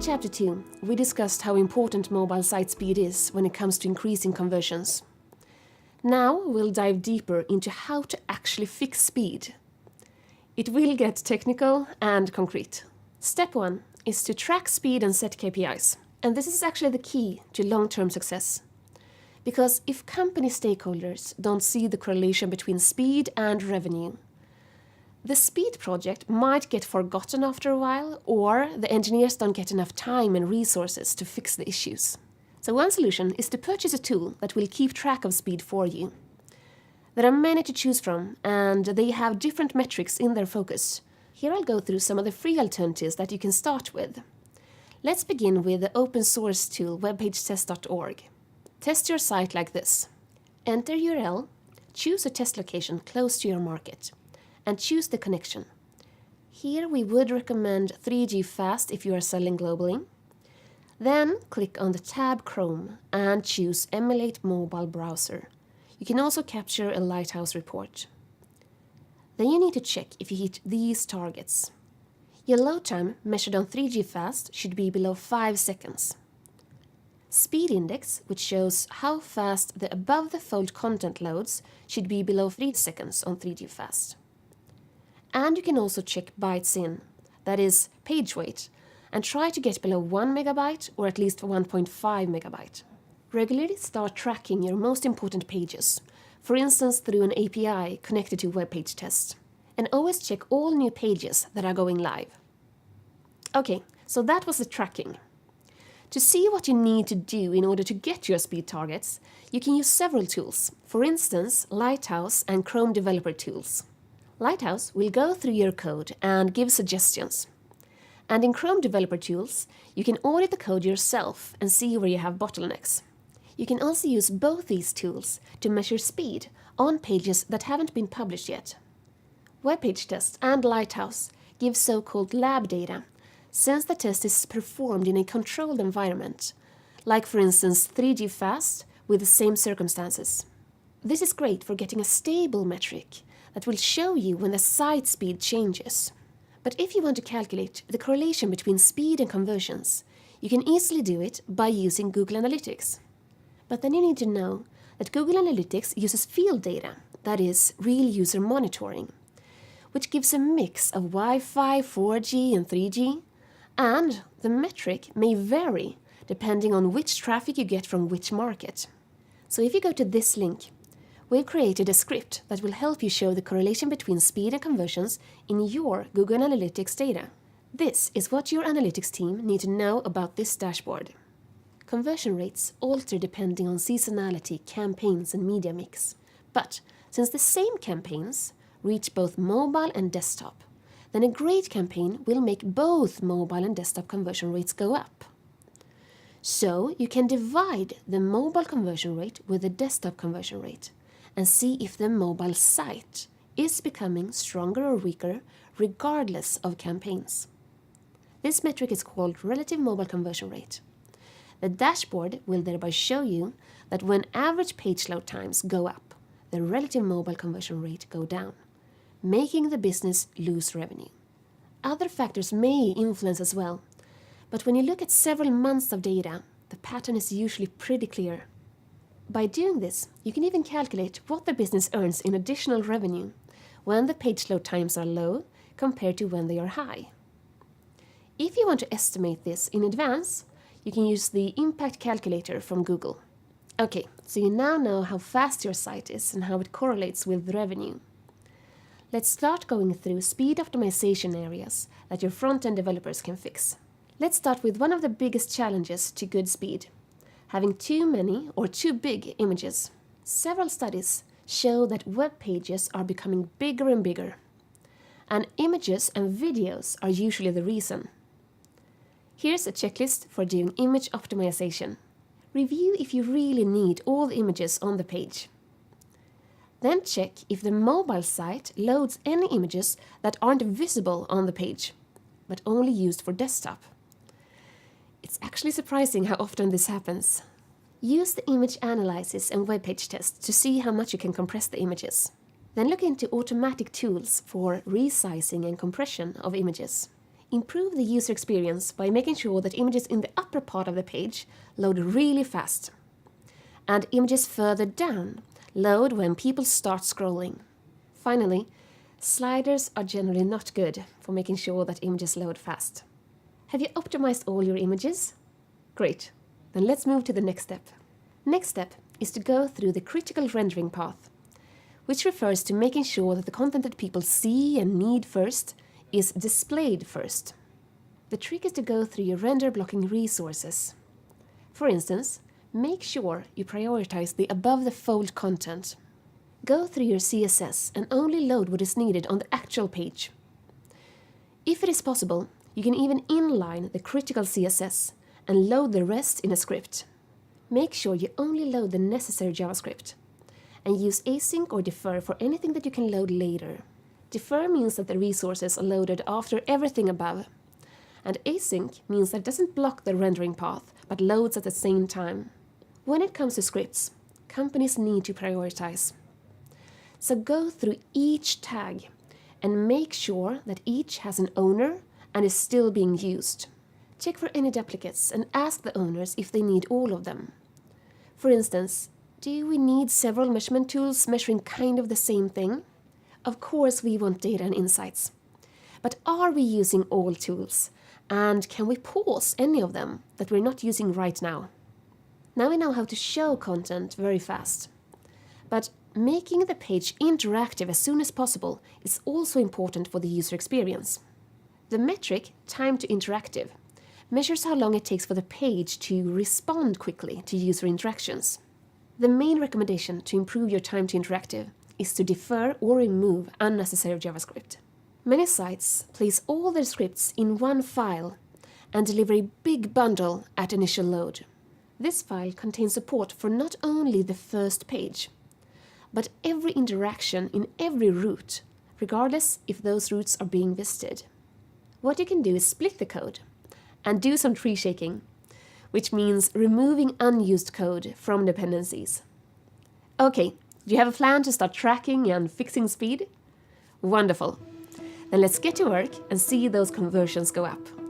Chapter 2, we discussed how important mobile site speed is when it comes to increasing conversions. Now we'll dive deeper into how to actually fix speed. It will get technical and concrete. Step 1 is to track speed and set KPIs. And this is actually the key to long-term success. Because if company stakeholders don't see the correlation between speed and revenue, the speed project might get forgotten after a while, or the engineers don't get enough time and resources to fix the issues. So one solution is to purchase a tool that will keep track of speed for you. There are many to choose from, and they have different metrics in their focus. Here I'll go through some of the free alternatives that you can start with. Let's begin with the open source tool webpagetest.org. Test your site like this. Enter URL, choose a test location close to your market, and choose the connection. Here we would recommend 3G fast if you are selling globally. Then click on the tab Chrome and choose Emulate Mobile Browser. You can also capture a Lighthouse report. Then you need to check if you hit these targets. Your load time measured on 3G fast should be below 5 seconds. Speed index, which shows how fast the above-the-fold content loads, should be below 3 seconds on 3G fast. And you can also check bytes in, that is, page weight, and try to get below 1 megabyte or at least 1.5 megabyte. Regularly start tracking your most important pages, for instance through an API connected to WebPageTest. And always check all new pages that are going live. Okay, so that was the tracking. To see what you need to do in order to get your speed targets, you can use several tools, for instance Lighthouse and Chrome Developer Tools. Lighthouse will go through your code and give suggestions. And in Chrome Developer Tools, you can audit the code yourself and see where you have bottlenecks. You can also use both these tools to measure speed on pages that haven't been published yet. WebPageTest and Lighthouse give so-called lab data, since the test is performed in a controlled environment, like for instance 3G fast with the same circumstances. This is great for getting a stable metric that will show you when the site speed changes. But if you want to calculate the correlation between speed and conversions, you can easily do it by using Google Analytics. But then you need to know that Google Analytics uses field data, that is, real user monitoring, which gives a mix of Wi-Fi, 4G and 3G, and the metric may vary depending on which traffic you get from which market. So if you go to this link, we've created a script that will help you show the correlation between speed and conversions in your Google Analytics data. This is what your analytics team need to know about this dashboard. Conversion rates alter depending on seasonality, campaigns, and media mix. But since the same campaigns reach both mobile and desktop, then a great campaign will make both mobile and desktop conversion rates go up. So you can divide the mobile conversion rate with the desktop conversion rate and see if the mobile site is becoming stronger or weaker regardless of campaigns. This metric is called relative mobile conversion rate. The dashboard will thereby show you that when average page load times go up, the relative mobile conversion rate go down, making the business lose revenue. Other factors may influence as well, but when you look at several months of data, the pattern is usually pretty clear. By doing this, you can even calculate what the business earns in additional revenue when the page load times are low compared to when they are high. If you want to estimate this in advance, you can use the impact calculator from Google. Okay, so you now know how fast your site is and how it correlates with revenue. Let's start going through speed optimization areas that your front-end developers can fix. Let's start with one of the biggest challenges to good speed: having too many or too big images. Several studies show that web pages are becoming bigger and bigger, and images and videos are usually the reason. Here's a checklist for doing image optimization. Review if you really need all the images on the page. Then check if the mobile site loads any images that aren't visible on the page, but only used for desktop. It's actually surprising how often this happens. Use the image analysis and WebPageTest to see how much you can compress the images. Then look into automatic tools for resizing and compression of images. improve the user experience by making sure that images in the upper part of the page load really fast, and images further down load when people start scrolling. Finally, sliders are generally not good for making sure that images load fast. Have you optimized all your images? Great. Then let's move to the next step. Next step is to go through the critical rendering path, which refers to making sure that the content that people see and need first is displayed first. The trick is to go through your render blocking resources. For instance, make sure you prioritize the above-the-fold content. Go through your CSS and only load what is needed on the actual page. If it is possible, you can even inline the critical CSS and load the rest in a script. Make sure you only load the necessary JavaScript, and use async or defer for anything that you can load later. Defer means that the resources are loaded after everything above, and async means that it doesn't block the rendering path, but loads at the same time. When it comes to scripts, companies need to prioritize. So go through each tag and make sure that each has an owner and is still being used. Check for any duplicates and ask the owners if they need all of them. For instance, do we need several measurement tools measuring kind of the same thing? Of course we want data and insights. But are we using all tools? And can we pause any of them that we're not using right now? Now we know how to show content very fast. But making the page interactive as soon as possible is also important for the user experience. The metric, time to interactive, measures how long it takes for the page to respond quickly to user interactions. The main recommendation to improve your time to interactive is to defer or remove unnecessary JavaScript. Many sites place all their scripts in one file and deliver a big bundle at initial load. This file contains support for not only the first page, but every interaction in every route, regardless if those routes are being visited. What you can do is split the code and do some tree shaking, which means removing unused code from dependencies. Okay, do you have a plan to start tracking and fixing speed? Wonderful. Then let's get to work and see those conversions go up.